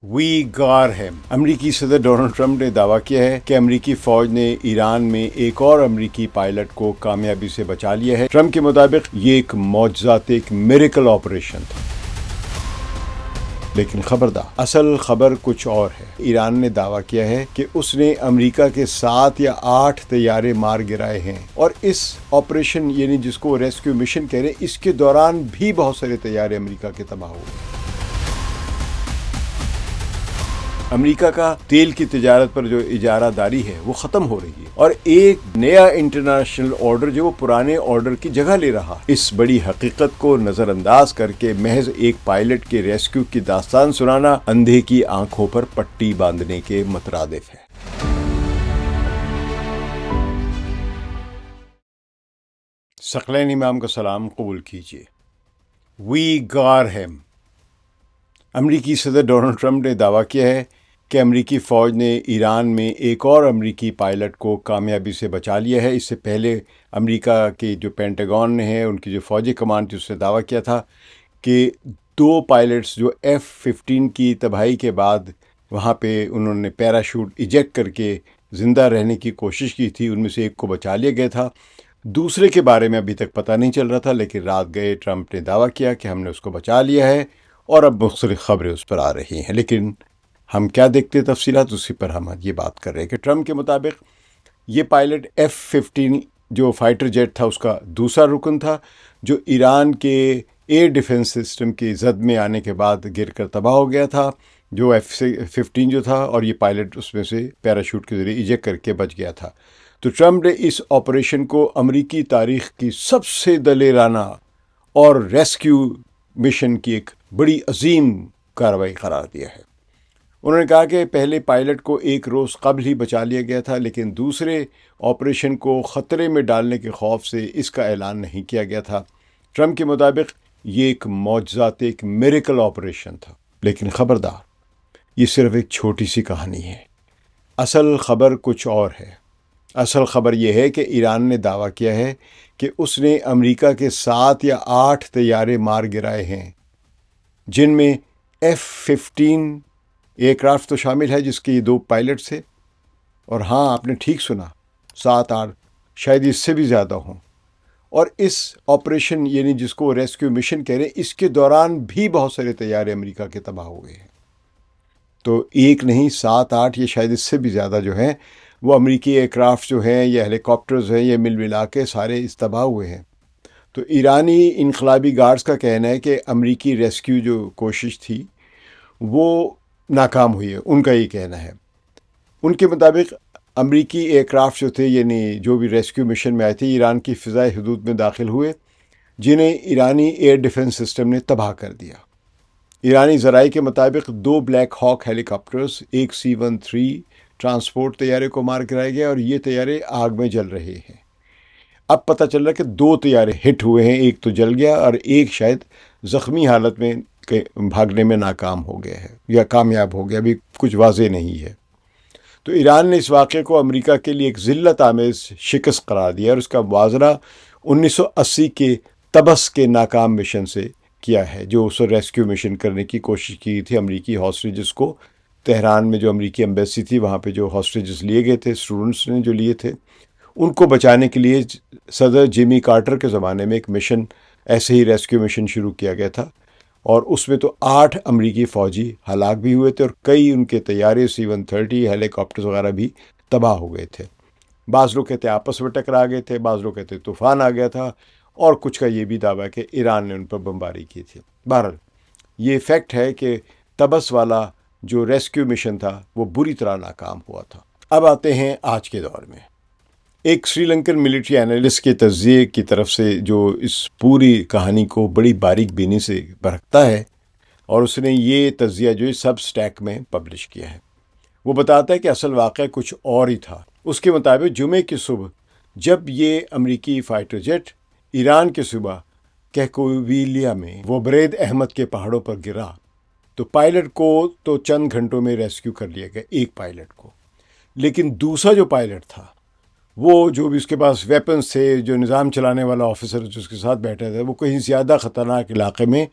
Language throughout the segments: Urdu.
وی گار ہیم۔ امریکی صدر ڈونلڈ ٹرمپ نے دعویٰ کیا ہے کہ امریکی فوج نے ایران میں ایک اور امریکی پائلٹ کو کامیابی سے بچا لیا ہے۔ ٹرمپ کے مطابق یہ ایک معجزات، ایک میریکل آپریشن تھا۔ لیکن خبردار، اصل خبر کچھ اور ہے۔ ایران نے دعویٰ کیا ہے کہ اس نے امریکہ کے 7 یا 8 طیارے مار گرائے ہیں، اور اس آپریشن یعنی جس کو ریسکیو مشن کہہ رہے ہیں، اس کے دوران بھی بہت سارے طیارے امریکہ کے تباہ ہوئے۔ امریکہ کا تیل کی تجارت پر جو اجارہ داری ہے وہ ختم ہو رہی ہے، اور ایک نیا انٹرنیشنل آرڈر جو وہ پرانے آرڈر کی جگہ لے رہا۔ اس بڑی حقیقت کو نظر انداز کر کے محض ایک پائلٹ کے ریسکیو کی داستان سنانا اندھے کی آنکھوں پر پٹی باندھنے کے مترادف ہے۔ ثقلین امام کا سلام قبول کیجیے۔ وی گار ہیم۔ امریکی صدر ڈونلڈ ٹرمپ نے دعویٰ کیا ہے کہ امریکی فوج نے ایران میں ایک اور امریکی پائلٹ کو کامیابی سے بچا لیا ہے۔ اس سے پہلے امریکہ کے جو پینٹاگون نے ہے، ان کی جو فوجی کمان تھی، اس نے دعویٰ کیا تھا کہ 2 پائلٹس جو F-15 کی تباہی کے بعد وہاں پہ انہوں نے پیراشوٹ ایجیکٹ کر کے زندہ رہنے کی کوشش کی تھی، ان میں سے ایک کو بچا لیا گیا تھا۔ دوسرے کے بارے میں ابھی تک پتہ نہیں چل رہا تھا، لیکن رات گئے ٹرمپ نے دعویٰ کیا کہ ہم نے اس کو بچا لیا ہے، اور اب مختلف خبریں اس پر آ رہی ہیں۔ لیکن ہم کیا دیکھتے تفصیلات، اسی پر ہم یہ بات کر رہے ہیں کہ ٹرمپ کے مطابق یہ پائلٹ F-15 جو فائٹر جیٹ تھا، اس کا دوسرا رکن تھا، جو ایران کے ایئر ڈیفنس سسٹم کی زد میں آنے کے بعد گر کر تباہ ہو گیا تھا، جو F-15 جو تھا، اور یہ پائلٹ اس میں سے پیراشوٹ کے ذریعے ایجیکٹ کر کے بچ گیا تھا۔ تو ٹرمپ نے اس آپریشن کو امریکی تاریخ کی سب سے دلیرانہ اور ریسکیو مشن کی ایک بڑی عظیم کارروائی قرار دیا ہے۔ انہوں نے کہا کہ پہلے پائلٹ کو 1 روز قبل ہی بچا لیا گیا تھا، لیکن دوسرے آپریشن کو خطرے میں ڈالنے کے خوف سے اس کا اعلان نہیں کیا گیا تھا۔ ٹرمپ کے مطابق یہ ایک معجزات، ایک میریکل آپریشن تھا۔ لیکن خبردار، یہ صرف ایک چھوٹی سی کہانی ہے۔ اصل خبر کچھ اور ہے۔ اصل خبر یہ ہے کہ ایران نے دعویٰ کیا ہے کہ اس نے امریکہ کے 7 یا 8 طیارے مار گرائے ہیں، جن میں F-15 ایئر کرافٹ تو شامل ہے، جس کے یہ 2 پائلٹ تھے، اور ہاں، آپ نے ٹھیک سنا، 7-8، شاید اس سے بھی زیادہ ہوں۔ اور اس آپریشن یعنی جس کو ریسکیو مشن کہہ رہے ہیں، اس کے دوران بھی بہت سارے طیارے امریکہ کے تباہ ہوئے ہیں۔ تو ایک نہیں، 7-8 یا شاید اس سے بھی زیادہ جو ہیں وہ امریکی ایئر کرافٹ جو ہیں یا ہیلی کاپٹرز ہیں، یہ مل ملا کے سارے تباہ ہوئے ہیں۔ تو ایرانی انقلابی گارڈز کا کہنا ہے کہ امریکی ریسکیو جو کوشش تھی وہ ناکام ہوئی ہے، ان کا یہ کہنا ہے۔ ان کے مطابق امریکی ایئر کرافٹ جو تھے، یعنی جو بھی ریسکیو مشن میں آئے تھے، ایران کی فضائی حدود میں داخل ہوئے، جنہیں ایرانی ایئر ڈیفنس سسٹم نے تباہ کر دیا۔ ایرانی ذرائع کے مطابق 2 بلیک ہاک ہیلی کاپٹرز، ایک C-130 ٹرانسپورٹ طیارے کو مار گرایا گیا، اور یہ طیارے آگ میں جل رہے ہیں۔ اب پتہ چل رہا ہے کہ 2 طیارے ہٹ ہوئے ہیں، ایک تو جل گیا اور ایک شاید زخمی حالت میں بھاگنے میں ناکام ہو گیا ہے یا کامیاب ہو گیا، ابھی کچھ واضح نہیں ہے۔ تو ایران نے اس واقعے کو امریکہ کے لیے ایک ذلت آمیز شکست قرار دیا، اور اس کا موازنہ 1980 کے طبس کے ناکام مشن سے کیا ہے، جو اس ریسکیو مشن کرنے کی کوشش کی تھی امریکی ہاسٹیجز کو۔ تہران میں جو امریکی ایمبیسی تھی، وہاں پہ جو ہاسٹیجز لیے گئے تھے، اسٹوڈنٹس نے جو لیے تھے، ان کو بچانے کے لیے صدر جیمی کارٹر کے زمانے میں ایک مشن، ایسے ہی ریسکیو مشن شروع کیا گیا تھا، اور اس میں تو 8 امریکی فوجی ہلاک بھی ہوئے تھے، اور کئی ان کے طیارے C-130 ہیلی کاپٹرز وغیرہ بھی تباہ ہو گئے تھے۔ بعض لوگ کہتے آپس میں ٹکرا گئے تھے، بعض لوگ کہتے طوفان آ گیا تھا، اور کچھ کا یہ بھی دعویٰ ہے کہ ایران نے ان پر بمباری کی تھی۔ بہرحال یہ فیکٹ ہے کہ طبس والا جو ریسکیو مشن تھا وہ بری طرح ناکام ہوا تھا۔ اب آتے ہیں آج کے دور میں۔ ایک سری لنکن ملٹری اینالسٹ کے تجزیے کی طرف سے جو اس پوری کہانی کو بڑی باریک بینی سے پرکھتا ہے، اور اس نے یہ تجزیہ جو سب سٹیک میں پبلش کیا ہے، وہ بتاتا ہے کہ اصل واقعہ کچھ اور ہی تھا۔ اس کے مطابق جمعے کی صبح جب یہ امریکی فائٹر جیٹ ایران کے صوبہ کیکویلیا میں وبرید احمد کے پہاڑوں پر گرا، تو پائلٹ کو تو چند گھنٹوں میں ریسکیو کر لیا گیا، ایک پائلٹ کو، لیکن دوسرا جو پائلٹ تھا، وہ جو بھی اس کے پاس ویپنز تھے، جو نظام چلانے والا آفیسر جو اس کے ساتھ بیٹھا تھا، وہ کہیں زیادہ خطرناک علاقے میں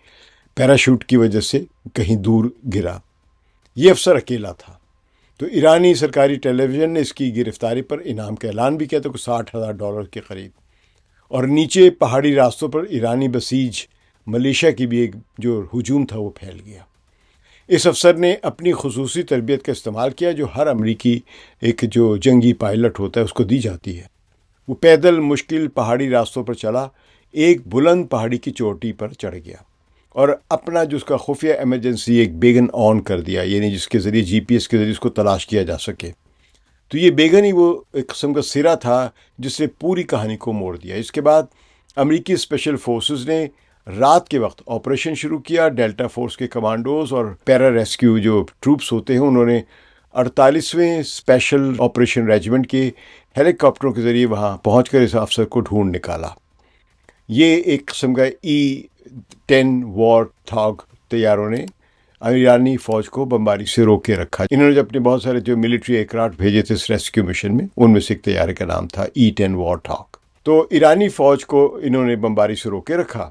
پیراشوٹ کی وجہ سے کہیں دور گرا۔ یہ افسر اکیلا تھا۔ تو ایرانی سرکاری ٹیلی ویژن نے اس کی گرفتاری پر انعام کا اعلان بھی کیا تھا، کوئی $60,000 کے قریب۔ اور نیچے پہاڑی راستوں پر ایرانی بسیج ملیشیا کی بھی ایک جو ہجوم تھا وہ پھیل گیا۔ اس افسر نے اپنی خصوصی تربیت کا استعمال کیا جو ہر امریکی ایک جو جنگی پائلٹ ہوتا ہے اس کو دی جاتی ہے۔ وہ پیدل مشکل پہاڑی راستوں پر چلا، ایک بلند پہاڑی کی چوٹی پر چڑھ گیا اور اپنا جو اس کا خفیہ ایمرجنسی ایک بیگن آن کر دیا، یعنی جس کے ذریعے GPS کے ذریعے اس کو تلاش کیا جا سکے۔ تو یہ بیگن ہی وہ ایک قسم کا سرا تھا جس نے پوری کہانی کو موڑ دیا۔ اس کے بعد امریکی اسپیشل فورسز نے رات کے وقت آپریشن شروع کیا۔ ڈیلٹا فورس کے کمانڈوز اور پیرا ریسکیو جو ٹروپس ہوتے ہیں انہوں نے 48ویں اسپیشل آپریشن ریجمنٹ کے ہیلی کاپٹروں کے ذریعے وہاں پہنچ کر اس افسر کو ڈھونڈ نکالا۔ یہ ایک قسم کا E-10 وار تھاگ طیاروں نے ایرانی فوج کو بمباری سے روک کے رکھا۔ انہوں نے اپنے بہت سارے جو ملٹری ایئر کرافٹ بھیجے تھے اس ریسکیو مشن میں، ان میں سے ایک طیارے کا نام تھا E-10 وار تھاگ۔ تو ایرانی فوج کو انہوں نے بمباری سے روک کے رکھا،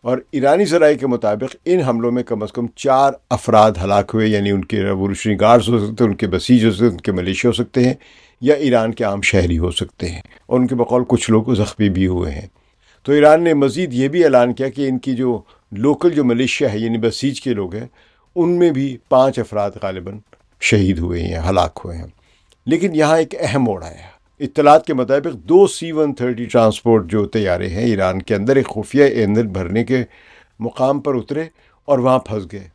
اور ایرانی ذرائع کے مطابق ان حملوں میں کم از کم 4 افراد ہلاک ہوئے، یعنی ان کے ریولیوشنری گارڈز ہو سکتے ہیں، ان کے بسیج ہو سکتے ہیں، ان کے ملیشیا ہو سکتے ہیں، یا ایران کے عام شہری ہو سکتے ہیں، اور ان کے بقول کچھ لوگ زخمی بھی ہوئے ہیں۔ تو ایران نے مزید یہ بھی اعلان کیا کہ ان کی جو لوکل جو ملیشیا ہے یعنی بسیج کے لوگ ہیں ان میں بھی 5 افراد غالباً شہید ہوئے ہیں، ہلاک ہوئے ہیں۔ لیکن یہاں ایک اہم موڑ آیا۔ اطلاعات کے مطابق 2 C-130 ٹرانسپورٹ جو طیارے ہیں ایران کے اندر ایک خفیہ ایندھن بھرنے کے مقام پر اترے اور وہاں پھنس گئے۔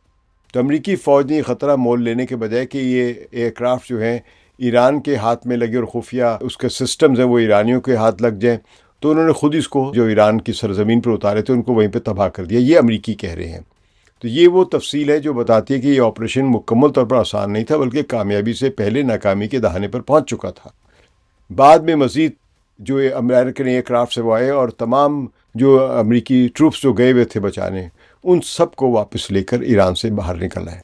تو امریکی فوج نے یہ خطرہ مول لینے کے بجائے کہ یہ ایئر کرافٹ جو ہیں ایران کے ہاتھ میں لگے اور خفیہ اس کے سسٹمز ہیں وہ ایرانیوں کے ہاتھ لگ جائیں، تو انہوں نے خود اس کو جو ایران کی سرزمین پر اتارے تھے ان کو وہیں پہ تباہ کر دیا۔ یہ امریکی کہہ رہے ہیں۔ تو یہ وہ تفصیل ہے جو بتاتی ہے کہ یہ آپریشن مکمل طور پر آسان نہیں تھا، بلکہ کامیابی سے پہلے ناکامی کے دہانے پر پہنچ چکا تھا۔ بعد میں مزید جو امریکن ایئر کرافٹ سے وہ آئے اور تمام جو امریکی ٹروپس جو گئے ہوئے تھے بچانے، ان سب کو واپس لے کر ایران سے باہر نکل آئے۔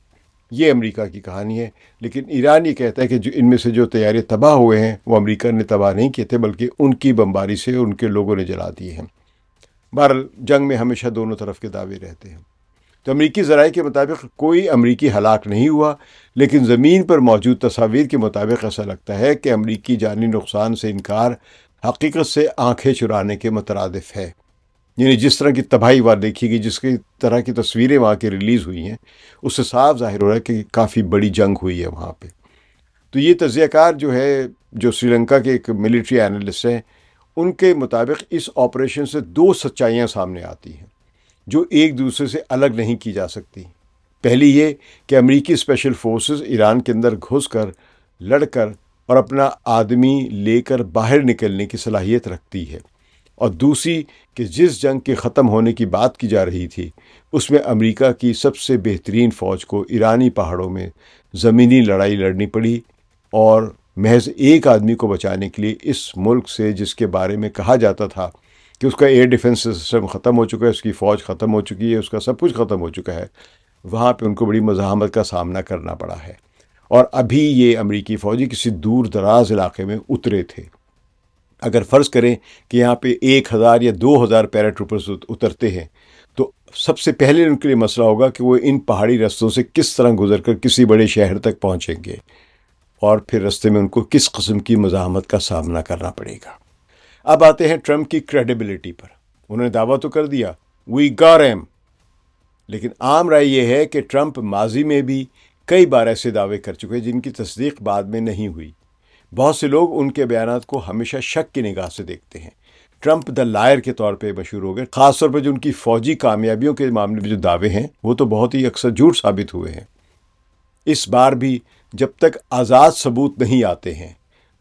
یہ امریکہ کی کہانی ہے۔ لیکن ایران یہ کہتا ہے کہ جو ان میں سے جو طیارے تباہ ہوئے ہیں وہ امریکہ نے تباہ نہیں کیے تھے، بلکہ ان کی بمباری سے ان کے لوگوں نے جلا دیے ہیں۔ بہرحال جنگ میں ہمیشہ دونوں طرف کے دعوے رہتے ہیں۔ تو امریکی ذرائع کے مطابق کوئی امریکی ہلاک نہیں ہوا، لیکن زمین پر موجود تصاویر کے مطابق ایسا لگتا ہے کہ امریکی جانی نقصان سے انکار حقیقت سے آنکھیں چرانے کے مترادف ہے۔ یعنی جس طرح کی تباہی وہاں دیکھی گئی، جس کی طرح کی تصویریں وہاں کی ریلیز ہوئی ہیں، اس سے صاف ظاہر ہو رہا ہے کہ کافی بڑی جنگ ہوئی ہے وہاں پہ۔ تو یہ تجزیہ کار جو ہے جو سری لنکا کے ایک ملٹری اینالسٹ ہیں، ان کے مطابق اس آپریشن سے 2 سچائیاں سامنے آتی ہیں جو ایک دوسرے سے الگ نہیں کی جا سکتی۔ پہلی یہ کہ امریکی اسپیشل فورسز ایران کے اندر گھس کر لڑ کر اور اپنا آدمی لے کر باہر نکلنے کی صلاحیت رکھتی ہے، اور دوسری کہ جس جنگ کے ختم ہونے کی بات کی جا رہی تھی اس میں امریکہ کی سب سے بہترین فوج کو ایرانی پہاڑوں میں زمینی لڑائی لڑنی پڑی، اور محض ایک آدمی کو بچانے کے لیے اس ملک سے جس کے بارے میں کہا جاتا تھا کہ اس کا ایئر ڈیفنس سسٹم ختم ہو چکا ہے، اس کی فوج ختم ہو چکی ہے، اس کا سب کچھ ختم ہو چکا ہے، وہاں پہ ان کو بڑی مزاحمت کا سامنا کرنا پڑا ہے۔ اور ابھی یہ امریکی فوجی کسی دور دراز علاقے میں اترے تھے۔ اگر فرض کریں کہ یہاں پہ 1000 یا 2000 پیرا ٹروپرز اترتے ہیں تو سب سے پہلے ان کے لیے مسئلہ ہوگا کہ وہ ان پہاڑی رستوں سے کس طرح گزر کر کسی بڑے شہر تک پہنچیں گے، اور پھر رستے میں ان کو کس قسم کی مزاحمت کا سامنا کرنا پڑے گا۔ اب آتے ہیں ٹرمپ کی کریڈیبلٹی پر۔ انہوں نے دعویٰ تو کر دیا وی گاٹ ہم، لیکن عام رائے یہ ہے کہ ٹرمپ ماضی میں بھی کئی بار ایسے دعوے کر چکے جن کی تصدیق بعد میں نہیں ہوئی۔ بہت سے لوگ ان کے بیانات کو ہمیشہ شک کی نگاہ سے دیکھتے ہیں۔ ٹرمپ دا لائر کے طور پہ مشہور ہو گئے، خاص طور پہ جو ان کی فوجی کامیابیوں کے معاملے میں جو دعوے ہیں وہ تو بہت ہی اکثر جھوٹ ثابت ہوئے ہیں۔ اس بار بھی جب تک آزاد ثبوت نہیں آتے ہیں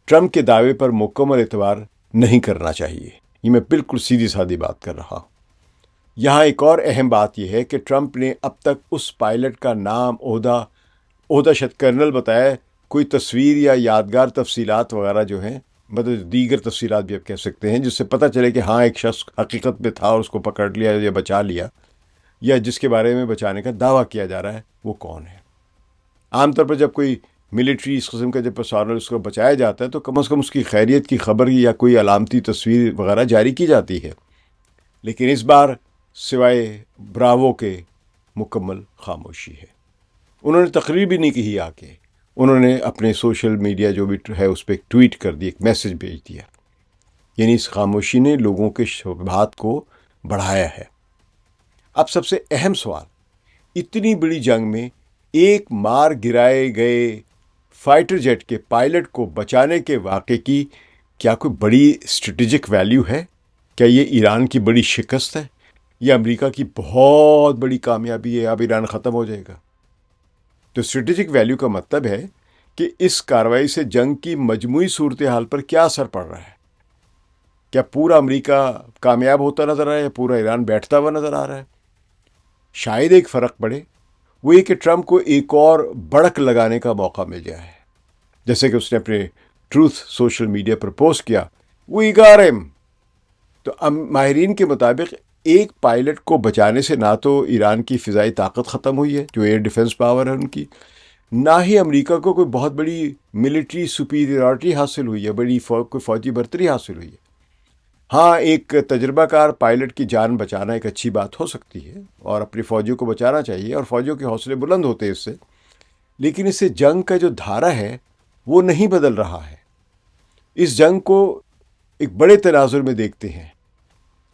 ٹرمپ کے دعوے پر مکمل اعتبار نہیں کرنا چاہیے۔ یہ میں بالکل سیدھی سادی بات کر رہا ہوں۔ یہاں ایک اور اہم بات یہ ہے کہ ٹرمپ نے اب تک اس پائلٹ کا نام، عہدہ شاید کرنل بتایا، کوئی تصویر یا یادگار تفصیلات وغیرہ جو ہیں، مطلب دیگر تفصیلات بھی آپ کہہ سکتے ہیں، جس سے پتہ چلے کہ ہاں ایک شخص حقیقت میں تھا اور اس کو پکڑ لیا یا بچا لیا، یا جس کے بارے میں بچانے کا دعویٰ کیا جا رہا ہے وہ کون ہے۔ عام طور پر جب کوئی ملٹری اس قسم کا جب پرسونل اس کو بچایا جاتا ہے تو کم از کم اس کی خیریت کی خبر یا کوئی علامتی تصویر وغیرہ جاری کی جاتی ہے، لیکن اس بار سوائے براوو کے مکمل خاموشی ہے۔ انہوں نے تقریر بھی نہیں کی آ کے، انہوں نے اپنے سوشل میڈیا جو بھی ہے اس پہ ایک ٹویٹ کر دی، ایک میسج بھیج دیا. یعنی اس خاموشی نے لوگوں کے شبہات کو بڑھایا ہے. اب سب سے اہم سوال، اتنی بڑی جنگ میں ایک مار گرائے گئے فائٹر جیٹ کے پائلٹ کو بچانے کے واقعے کی کیا کوئی بڑی اسٹریٹجک ویلیو ہے؟ کیا یہ ایران کی بڑی شکست ہے؟ یہ امریکہ کی بہت بڑی کامیابی ہے، اب ایران ختم ہو جائے گا؟ تو اسٹریٹجک ویلیو کا مطلب ہے کہ اس کارروائی سے جنگ کی مجموعی صورتحال پر کیا اثر پڑ رہا ہے. کیا پورا امریکہ کامیاب ہوتا نظر آ رہا ہے یا پورا ایران بیٹھتا ہوا نظر آ رہا ہے؟ شاید ایک فرق پڑے، وہ یہ کہ ٹرمپ کو ایک اور بڑک لگانے کا موقع مل جائے، جیسے کہ اس نے اپنے ٹروتھ سوشل میڈیا پر پوسٹ کیا، وی گاٹ ہم. تو ماہرین کے مطابق ایک پائلٹ کو بچانے سے نہ تو ایران کی فضائی طاقت ختم ہوئی ہے جو ایئر ڈیفنس پاور ہے ان کی، نہ ہی امریکہ کو کوئی بہت بڑی ملٹری سپیریورٹی حاصل ہوئی ہے، کوئی فوجی برتری حاصل ہوئی ہے. ہاں، ایک تجربہ کار پائلٹ کی جان بچانا ایک اچھی بات ہو سکتی ہے اور اپنی فوجیوں کو بچانا چاہیے اور فوجیوں کے حوصلے بلند ہوتے ہیں اس سے، لیکن اس سے جنگ کا جو دھارا ہے وہ نہیں بدل رہا ہے. اس جنگ کو ایک بڑے تناظر میں دیکھتے ہیں.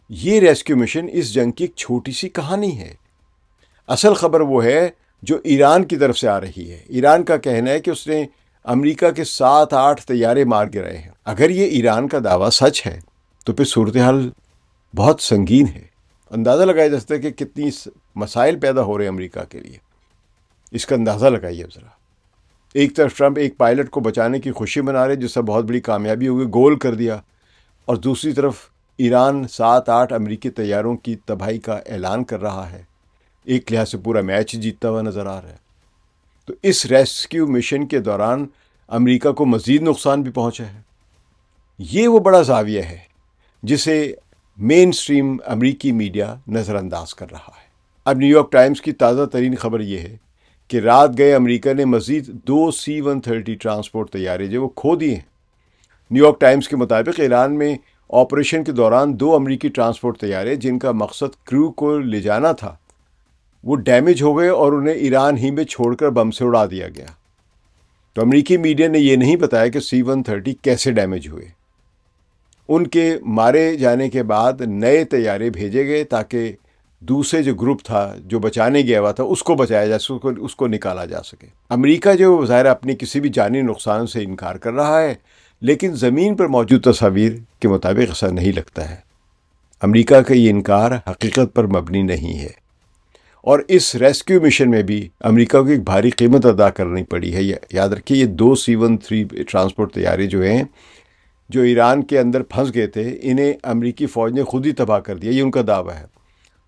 یہ ریسکیو مشن اس جنگ کی ایک چھوٹی سی کہانی ہے. اصل خبر وہ ہے جو ایران کی طرف سے آ رہی ہے. ایران کا کہنا ہے کہ اس نے امریکہ کے 7-8 طیارے مار گرائے ہیں. اگر یہ ایران کا دعویٰ سچ ہے تو پھر صورتحال بہت سنگین ہے. اندازہ لگایا جا سکتا ہے کہ کتنی مسائل پیدا ہو رہے ہیں امریکہ کے لیے. اس کا اندازہ لگائیے ذرا. ایک طرف ٹرمپ ایک پائلٹ کو بچانے کی خوشی منا رہے جس سے بہت بڑی کامیابی ہوئی، گول کر دیا، اور دوسری طرف ایران 7-8 امریکی طیاروں کی تباہی کا اعلان کر رہا ہے. ایک لحاظ سے پورا میچ جیتتا ہوا نظر آ رہا ہے. تو اس ریسکیو مشن کے دوران امریکہ کو مزید نقصان بھی پہنچا ہے. یہ وہ بڑا زاویہ ہے جسے مین سٹریم امریکی میڈیا نظر انداز کر رہا ہے. اب نیو یارک ٹائمز کی تازہ ترین خبر یہ ہے کہ رات گئے امریکہ نے مزید 2 C-130 ٹرانسپورٹ طیارے جو وہ کھو دیے ہیں. نیو یارک ٹائمز کے مطابق ایران میں آپریشن کے دوران 2 امریکی ٹرانسپورٹ طیارے جن کا مقصد کرو کو لے جانا تھا وہ ڈیمیج ہو گئے اور انہیں ایران ہی میں چھوڑ کر بم سے اڑا دیا گیا. تو امریکی میڈیا نے یہ نہیں بتایا کہ C-130 کیسے ڈیمیج ہوئے. ان کے مارے جانے کے بعد نئے طیارے بھیجے گئے تاکہ دوسرے جو گروپ تھا جو بچانے گیا ہوا تھا اس کو بچایا جا سکے، اس کو نکالا جا سکے. امریکہ جو ظاہر اپنی کسی بھی جانی نقصان سے انکار کر رہا ہے، لیکن زمین پر موجود تصاویر کے مطابق ایسا نہیں لگتا ہے. امریکہ کا یہ انکار حقیقت پر مبنی نہیں ہے. اور اس ریسکیو مشن میں بھی امریکہ کو ایک بھاری قیمت ادا کرنی پڑی ہے. یاد رکھیے یہ 2 C-130 ٹرانسپورٹ طیارے جو ہیں جو ایران کے اندر پھنس گئے تھے، انہیں امریکی فوج نے خود ہی تباہ کر دیا، یہ ان کا دعویٰ ہے.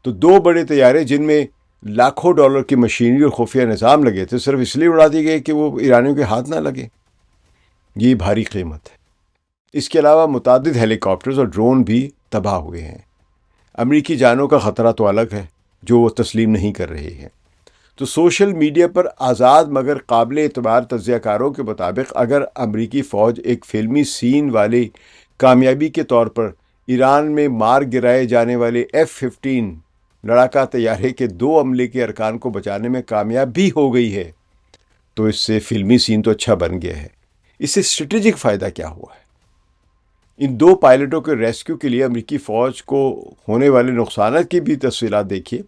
تو 2 بڑے طیارے جن میں لاکھوں ڈالر کی مشینری اور خفیہ نظام لگے تھے صرف اس لیے اڑا دیے گئے کہ وہ ایرانیوں کے ہاتھ نہ لگے. یہ بھاری قیمت ہے. اس کے علاوہ متعدد ہیلی کاپٹرز اور ڈرون بھی تباہ ہوئے ہیں. امریکی جانوں کا خطرہ تو الگ ہے جو وہ تسلیم نہیں کر رہے ہیں. تو سوشل میڈیا پر آزاد مگر قابل اعتبار تجزیہ کاروں کے مطابق اگر امریکی فوج ایک فلمی سین والی کامیابی کے طور پر ایران میں مار گرائے جانے والے F-15 لڑاکا طیارے کے 2 عملے کے ارکان کو بچانے میں کامیاب بھی ہو گئی ہے تو اس سے فلمی سین تو اچھا بن گیا ہے. اس سے اسٹریٹجک فائدہ کیا ہوا ہے؟ ان 2 پائلٹوں کے ریسکیو کے لیے امریکی فوج کو ہونے والے نقصانات کی بھی تفصیلات دیکھیے.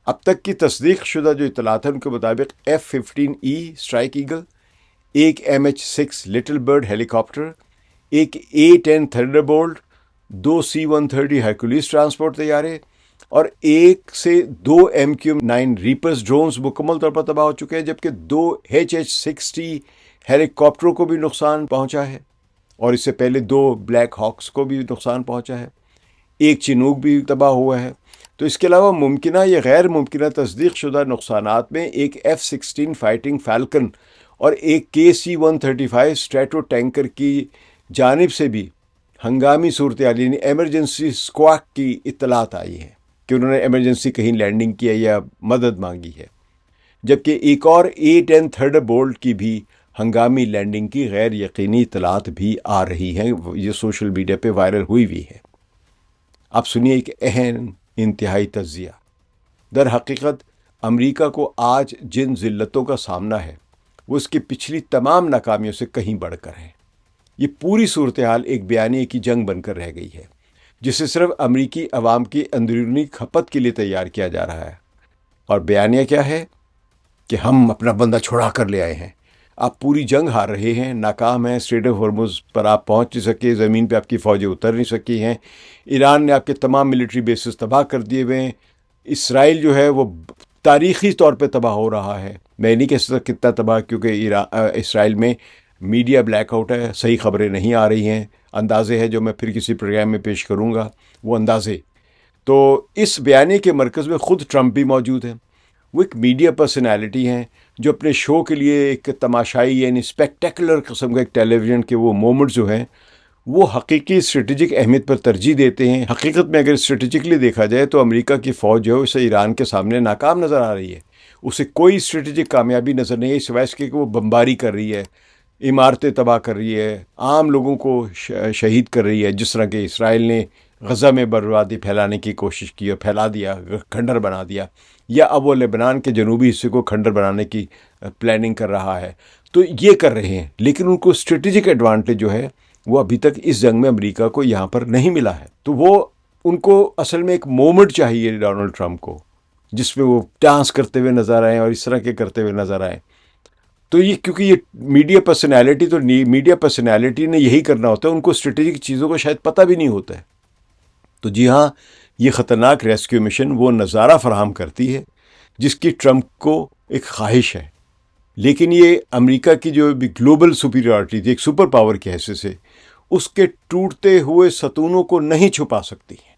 اب تک کی تصدیق شدہ جو اطلاعات ہیں ان کے مطابق F-15E اسٹرائک ایگل، ایک MH-6 لٹل برڈ ہیلی کاپٹر، ایک A-10 thunder bolt, 2 C-130 Hercules transport طیارے اور 1 سے 2 MQ-9 ریپرز ڈرونز مکمل طور پر تباہ ہو چکے ہیں، جبکہ 2 HH-60 ہیلی کاپٹروں کو بھی نقصان پہنچا ہے اور اس سے پہلے 2 بلیک ہاکس کو بھی نقصان پہنچا ہے. ایک چنوک بھی تباہ ہوا ہے. تو اس کے علاوہ ممکنہ یا غیر ممکنہ تصدیق شدہ نقصانات میں ایک F-16 فائٹنگ فالکن اور ایک KC-135 اسٹریٹو ٹینکر کی جانب سے بھی ہنگامی صورتحال یعنی ایمرجنسی اسکواڈ کی اطلاعات آئی ہیں کہ انہوں نے ایمرجنسی کہیں لینڈنگ کیا یا مدد مانگی ہے، جبکہ ایک اور A-10 تھنڈر بولٹ کی بھی ہنگامی لینڈنگ کی غیر یقینی اطلاعات بھی آ رہی ہیں. یہ سوشل میڈیا پہ وائرل ہوئی بھی ہے. آپ سنیے ایک اہم انتہائی تجزیہ. در حقیقت امریکہ کو آج جن ذلتوں کا سامنا ہے وہ اس کی پچھلی تمام ناکامیوں سے کہیں بڑھ کر ہے۔ یہ پوری صورتحال ایک بیانیے کی جنگ بن کر رہ گئی ہے جسے صرف امریکی عوام کی اندرونی کھپت کے لیے تیار کیا جا رہا ہے۔ اور بیانیہ کیا ہے کہ ہم اپنا بندہ چھڑا کر لے آئے ہیں، آپ پوری جنگ ہار رہے ہیں، ناکام ہیں، اسٹریٹ آف ہرمز پر آپ پہنچ نہیں سکے، زمین پہ آپ کی فوجیں اتر نہیں سکی ہیں، ایران نے آپ کے تمام ملٹری بیسز تباہ کر دیے ہوئے ہیں، اسرائیل جو ہے وہ تاریخی طور پہ تباہ ہو رہا ہے۔ میں نہیں کہہ سکتا کتنا تباہ، کیونکہ اسرائیل میں میڈیا بلیک آؤٹ ہے، صحیح خبریں نہیں آ رہی ہیں، اندازے ہیں جو میں پھر کسی پروگرام میں پیش کروں گا وہ اندازے۔ تو اس بیانیے کے مرکز میں خود ٹرمپ بھی موجود ہیں۔ وہ ایک میڈیا پرسنالٹی ہیں جو اپنے شو کے لیے ایک تماشائی یعنی اسپیکٹیکولر قسم کا ایک ٹیلی ویژن کے وہ مومنٹس جو ہیں وہ حقیقی اسٹریٹجک اہمیت پر ترجیح دیتے ہیں۔ حقیقت میں اگر اسٹریٹجکلی دیکھا جائے تو امریکہ کی فوج جو ہے اسے ایران کے سامنے ناکام نظر آ رہی ہے، اسے کوئی اسٹریٹجک کامیابی نظر نہیں ہے، سوائے اس کے کہ وہ بمباری کر رہی ہے، عمارتیں تباہ کر رہی ہے، عام لوگوں کو شہید کر رہی ہے، جس طرح کہ اسرائیل نے غزہ میں بربادی پھیلانے کی کوشش کی اور پھیلا دیا، کھنڈر بنا دیا، یا اب وہ لبنان کے جنوبی حصے کو کھنڈر بنانے کی پلاننگ کر رہا ہے۔ تو یہ کر رہے ہیں، لیکن ان کو اسٹریٹجک ایڈوانٹیج جو ہے وہ ابھی تک اس جنگ میں امریکہ کو یہاں پر نہیں ملا ہے۔ تو وہ ان کو اصل میں ایک مومنٹ چاہیے ڈونلڈ ٹرمپ کو جس میں وہ ڈانس کرتے ہوئے نظر آئیں اور اس طرح کے کرتے ہوئے نظر آئیں۔ تو یہ کیونکہ یہ میڈیا پرسنالٹی نے یہی کرنا ہوتا ہے، ان کو اسٹریٹجک چیزوں کو شاید پتہ بھی نہیں ہوتا ہے۔ تو جی ہاں، یہ خطرناک ریسکیو مشن وہ نظارہ فراہم کرتی ہے جس کی ٹرمپ کو ایک خواہش ہے، لیکن یہ امریکہ کی جو بھی گلوبل سپیریورٹی تھی ایک سپر پاور کی حیثیت سے، اس کے ٹوٹتے ہوئے ستونوں کو نہیں چھپا سکتی ہے۔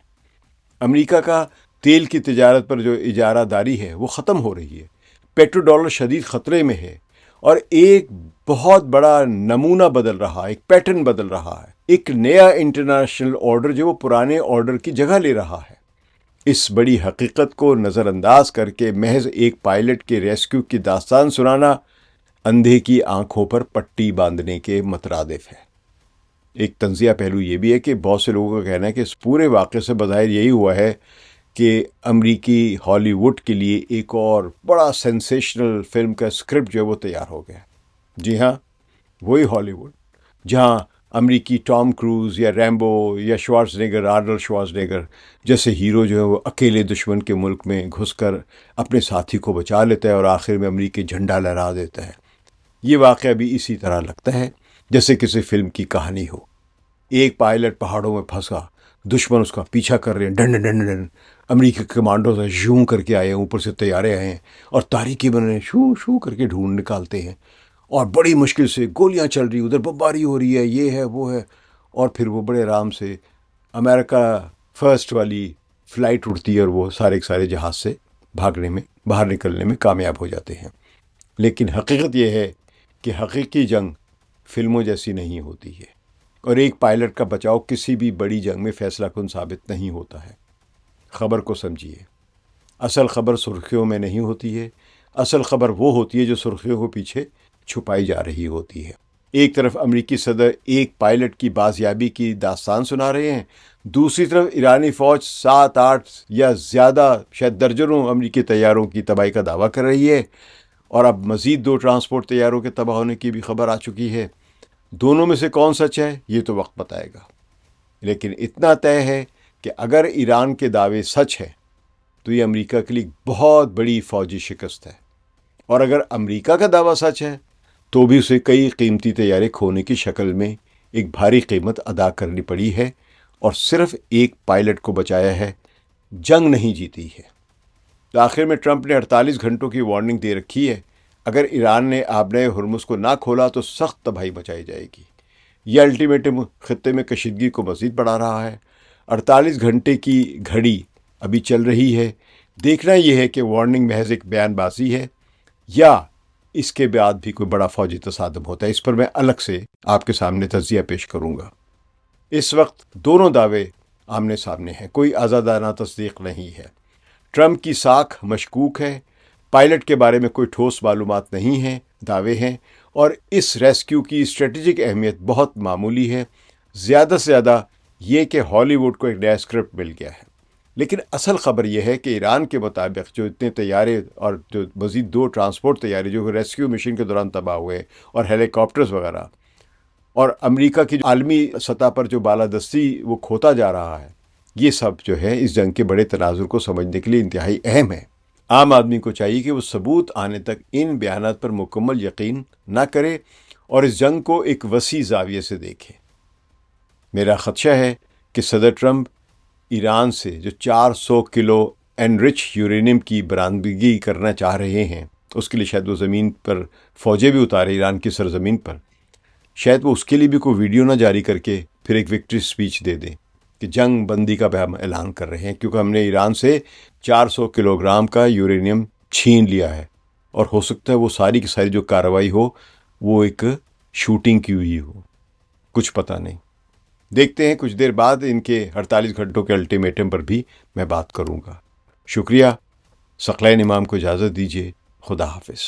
امریکہ کا تیل کی تجارت پر جو اجارہ داری ہے وہ ختم ہو رہی ہے، پیٹرو ڈالر شدید خطرے میں ہے، اور ایک بہت بڑا نمونہ بدل رہا ہے، ایک پیٹرن بدل رہا ہے، ایک نیا انٹرنیشنل آرڈر جو وہ پرانے آرڈر کی جگہ لے رہا ہے۔ اس بڑی حقیقت کو نظر انداز کر کے محض ایک پائلٹ کے ریسکیو کی داستان سنانا اندھے کی آنکھوں پر پٹی باندھنے کے مترادف ہے۔ ایک تنزیہ پہلو یہ بھی ہے کہ بہت سے لوگوں کا کہنا ہے کہ اس پورے واقعے سے بظاہر یہی ہوا ہے کہ امریکی ہالی ووڈ کے لیے ایک اور بڑا سینسیشنل فلم کا اسکرپٹ جو ہے وہ تیار ہو گیا۔ جی ہاں، وہی ہالی ووڈ جہاں امریکی ٹام کروز یا ریمبو یا آرنلڈ شوارزنیگر جیسے ہیرو جو ہے وہ اکیلے دشمن کے ملک میں گھس کر اپنے ساتھی کو بچا لیتا ہے اور آخر میں امریکی جھنڈا لہرا دیتا ہے۔ یہ واقعہ بھی اسی طرح لگتا ہے جیسے کسی فلم کی کہانی ہو۔ ایک پائلٹ پہاڑوں میں پھنسا، دشمن اس کا پیچھا کر رہے ہیں، ڈن ڈن ڈن، امریکی کمانڈو سے شوں کر کے آئے ہیں، اوپر سے طیارے آئے ہیں اور تاریکی بنے شوں شوں کر کے ڈھونڈ نکالتے ہیں، اور بڑی مشکل سے گولیاں چل رہی، ادھر بمباری ہو رہی ہے، یہ ہے وہ ہے، اور پھر وہ بڑے آرام سے امریکہ فرسٹ والی فلائٹ اڑتی ہے اور وہ سارے کے سارے جہاز سے بھاگنے میں، باہر نکلنے میں کامیاب ہو جاتے ہیں۔ لیکن حقیقت یہ ہے کہ حقیقی جنگ فلموں جیسی نہیں ہوتی ہے، اور ایک پائلٹ کا بچاؤ کسی بھی بڑی جنگ میں فیصلہ کن ثابت نہیں ہوتا ہے۔ خبر کو سمجھیے، اصل خبر سرخیوں میں نہیں ہوتی ہے، اصل خبر وہ ہوتی ہے جو سرخیوں کو پیچھے چھپائی جا رہی ہوتی ہے۔ ایک طرف امریکی صدر ایک پائلٹ کی بازیابی کی داستان سنا رہے ہیں، دوسری طرف ایرانی فوج 7-8 یا زیادہ شاید درجنوں امریکی طیاروں کی تباہی کا دعویٰ کر رہی ہے، اور اب مزید 2 ٹرانسپورٹ طیاروں کے تباہ ہونے کی بھی خبر آ چکی ہے۔ دونوں میں سے کون سچ ہے یہ تو وقت بتائے گا، لیکن اتنا طے ہے کہ اگر ایران کے دعوے سچ ہے تو یہ امریکہ کے لیے بہت بڑی فوجی شکست ہے، اور اگر امریکہ کا دعویٰ سچ ہے تو بھی اسے کئی قیمتی طیارے کھونے کی شکل میں ایک بھاری قیمت ادا کرنی پڑی ہے، اور صرف ایک پائلٹ کو بچایا ہے، جنگ نہیں جیتی ہے۔ تو آخر میں ٹرمپ نے 48 گھنٹوں کی وارننگ دے رکھی ہے، اگر ایران نے آبنائے ہرمز کو نہ کھولا تو سخت تباہی مچائی جائے گی۔ یہ الٹیمیٹم خطے میں کشیدگی کو مزید بڑھا رہا ہے۔ 48 گھنٹے کی گھڑی ابھی چل رہی ہے، دیکھنا یہ ہے کہ وارننگ محض ایک بیان بازی ہے یا اس کے بعد بھی کوئی بڑا فوجی تصادم ہوتا ہے۔ اس پر میں الگ سے آپ کے سامنے تجزیہ پیش کروں گا۔ اس وقت دونوں دعوے آمنے سامنے ہیں، کوئی آزادانہ تصدیق نہیں ہے۔ ٹرمپ کی ساکھ مشکوک ہے، پائلٹ کے بارے میں کوئی ٹھوس معلومات نہیں ہیں، دعوے ہیں، اور اس ریسکیو کی اسٹریٹجک اہمیت بہت معمولی ہے۔ زیادہ سے زیادہ یہ کہ ہالی ووڈ کو ایک نیا اسکرپٹ مل گیا ہے۔ لیکن اصل خبر یہ ہے کہ ایران کے مطابق جو اتنے طیارے اور جو مزید 2 ٹرانسپورٹ طیارے جو ریسکیو مشن کے دوران تباہ ہوئے اور ہیلی کاپٹرز وغیرہ، اور امریکہ کی جو عالمی سطح پر جو بالادستی وہ کھوتا جا رہا ہے، یہ سب جو ہے اس جنگ کے بڑے تناظر کو سمجھنے کے لیے انتہائی اہم ہے۔ عام آدمی کو چاہیے کہ وہ ثبوت آنے تک ان بیانات پر مکمل یقین نہ کرے اور اس جنگ کو ایک وسیع زاویے سے دیکھے۔ میرا خدشہ ہے کہ صدر ٹرمپ ایران سے جو 400 کلو انرچ یورینیم کی برآمدگی کرنا چاہ رہے ہیں، اس کے لیے شاید وہ زمین پر فوجیں بھی اتارے ایران کی سرزمین پر، شاید وہ اس کے لیے بھی کوئی ویڈیو نہ جاری کر کے پھر ایک وکٹری سپیچ دے دیں کہ جنگ بندی کا بھی ہم اعلان کر رہے ہیں کیونکہ ہم نے ایران سے 400 کلو گرام کا یورینیم چھین لیا ہے، اور ہو سکتا ہے وہ ساری کی ساری جو کارروائی ہو وہ ایک شوٹنگ کی ہوئی ہو، کچھ پتہ نہیں۔ دیکھتے ہیں، کچھ دیر بعد ان کے 48 گھنٹوں کے الٹیمیٹم پر بھی میں بات کروں گا۔ شکریہ۔ ثقلین امام کو اجازت دیجیے۔ خدا حافظ۔